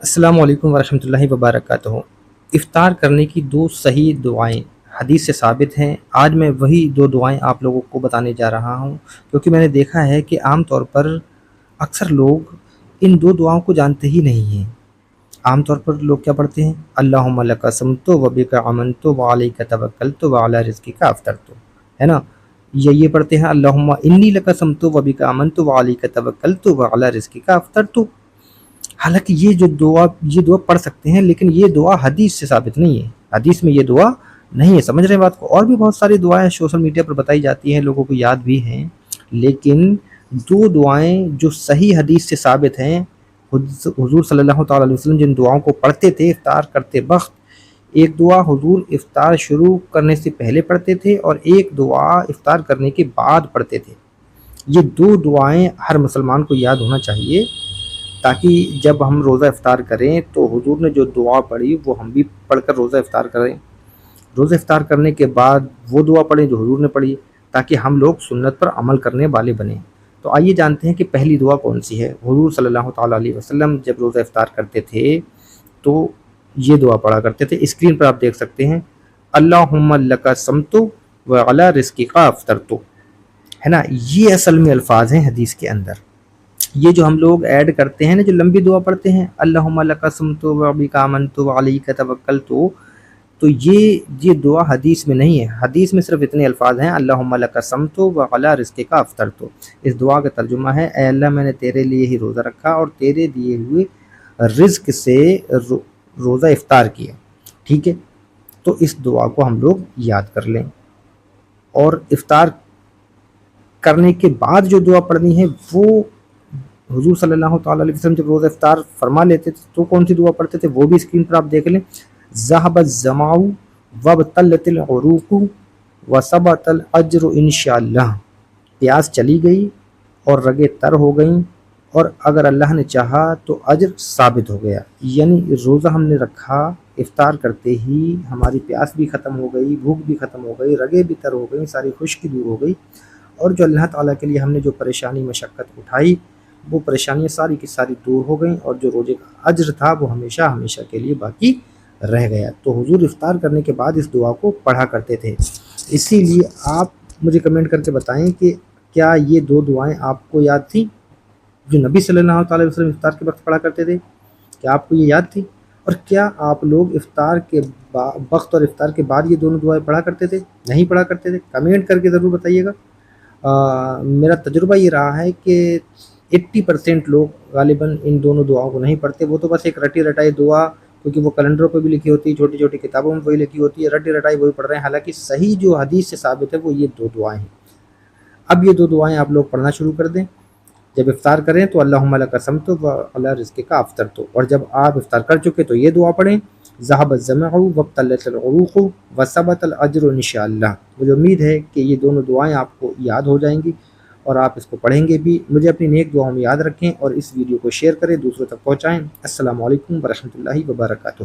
السلام علیکم ورحمۃ اللہ وبرکاتہ۔ افطار کرنے کی دو صحیح دعائیں حدیث سے ثابت ہیں۔ آج میں وہی دو دعائیں آپ لوگوں کو بتانے جا رہا ہوں، کیونکہ میں نے دیکھا ہے کہ عام طور پر اکثر لوگ ان دو دعاؤں کو جانتے ہی نہیں ہیں۔ عام طور پر لوگ کیا پڑھتے ہیں؟ اللہم لک صمت و بک آمنت و علیک توکلت و علی رزقک افطرت، ہے نا؟ یہ پڑھتے ہیں اللہم انی لک صمت و بک آمنت و علیک توکلت و علی رزقک افطرت۔ حالانکہ یہ دعا پڑھ سکتے ہیں، لیکن یہ دعا حدیث سے ثابت نہیں ہے۔ حدیث میں یہ دعا نہیں ہے، سمجھ رہے ہیں بات کو؟ اور بھی بہت ساری دعائیں سوشل میڈیا پر بتائی جاتی ہیں، لوگوں کو یاد بھی ہیں، لیکن دو دعائیں جو صحیح حدیث سے ثابت ہیں، حضور صلی اللہ تعالیٰ علیہ وسلم جن دعاؤں کو پڑھتے تھے افطار کرتے وقت، ایک دعا حضور افطار شروع کرنے سے پہلے پڑھتے تھے اور ایک دعا افطار کرنے کے بعد پڑھتے تھے۔ یہ دو دعائیں ہر مسلمان کو یاد ہونا چاہیے، تاکہ جب ہم روزہ افطار کریں تو حضور نے جو دعا پڑھی وہ ہم بھی پڑھ کر روزہ افطار کریں۔ روزہ افطار کرنے کے بعد وہ دعا پڑھیں جو حضور نے پڑھی، تاکہ ہم لوگ سنت پر عمل کرنے والے بنیں۔ تو آئیے جانتے ہیں کہ پہلی دعا کون سی ہے۔ حضور صلی اللہ تعالیٰ علیہ وسلم جب روزہ افطار کرتے تھے تو یہ دعا پڑھا کرتے تھے، اسکرین پر آپ دیکھ سکتے ہیں، اللہم لک صمت و علی رزقک افطرت، ہے نا؟ یہ اصل میں الفاظ ہیں حدیث کے اندر۔ یہ جو ہم لوگ ایڈ کرتے ہیں نا، جو لمبی دعا پڑھتے ہیں، اللہم لک صمت و بک آمنت و علیک توکلت، تو یہ دعا حدیث میں نہیں ہے۔ حدیث میں صرف اتنے الفاظ ہیں، اللہم لک صمت و علی رزقک افطرت۔ اس دعا کا ترجمہ ہے، اے اللہ میں نے تیرے لیے ہی روزہ رکھا اور تیرے دیے ہوئے رزق سے روزہ افطار کیا، ٹھیک ہے؟ تو اس دعا کو ہم لوگ یاد کر لیں، اور افطار کرنے کے بعد جو دعا پڑھنی ہے وہ حضور صلی اللہ تعالیٰ علیہ وسلم جب روزہ افطار فرما لیتے تھے تو کون سی دعا پڑھتے تھے، وہ بھی اسکرین پر آپ دیکھ لیں، ذہب الظمأ وابتلت العروق وثبت الاجر انشاءاللہ، پیاس چلی گئی اور رگیں تر ہو گئیں، اور اگر اللہ نے چاہا تو اجر ثابت ہو گیا۔ یعنی روزہ ہم نے رکھا، افطار کرتے ہی ہماری پیاس بھی ختم ہو گئی، بھوک بھی ختم ہو گئی، رگیں بھی تر ہو گئیں، ساری خشکی دور ہو گئی، اور جو اللہ تعالیٰ کے لیے ہم نے جو پریشانی مشقت اٹھائی وہ پریشانیاں ساری کی ساری دور ہو گئیں، اور جو روزے کا اجر تھا وہ ہمیشہ ہمیشہ کے لیے باقی رہ گیا۔ تو حضور افطار کرنے کے بعد اس دعا کو پڑھا کرتے تھے۔ اسی لیے آپ مجھے کمنٹ کر کے بتائیں کہ کیا یہ دو دعائیں آپ کو یاد تھیں جو نبی صلی اللہ تعالیٰ علیہ وسلم افطار کے وقت پڑھا کرتے تھے؟ کیا آپ کو یہ یاد تھی؟ اور کیا آپ لوگ افطار کے وقت اور افطار کے بعد یہ دونوں دعائیں پڑھا کرتے تھے؟ نہیں پڑھا کرتے تھے؟ کمنٹ کر کے ضرور بتائیے گا۔ میرا تجربہ یہ رہا ہے کہ 80% لوگ غالباً ان دونوں دعاؤں کو نہیں پڑھتے، وہ تو بس ایک رٹی رٹائی دعا، کیونکہ وہ کیلنڈروں پہ بھی لکھی ہوتی ہے، چھوٹی چھوٹی کتابوں میں وہی لکھی ہوتی ہے، رٹی رٹائی وہی پڑھ رہے ہیں، حالانکہ صحیح جو حدیث سے ثابت ہے وہ یہ دو دعائیں ہیں۔ اب یہ دو دعائیں آپ لوگ پڑھنا شروع کر دیں۔ جب افطار کریں تو اللہم لک صمت و علی رزقک افطرت، اور جب آپ افطار کر چکے تو یہ دعا پڑھیں، ذہب الظمأ وابتلت العروق وثبت الاجر انشاءاللہ۔ مجھے امید ہے کہ یہ دونوں دعائیں آپ کو یاد ہو جائیں گی اور آپ اس کو پڑھیں گے بھی۔ مجھے اپنی نیک دعاؤں میں یاد رکھیں اور اس ویڈیو کو شیئر کریں، دوسروں تک پہنچائیں۔ السلام علیکم ورحمۃ اللہ وبرکاتہ۔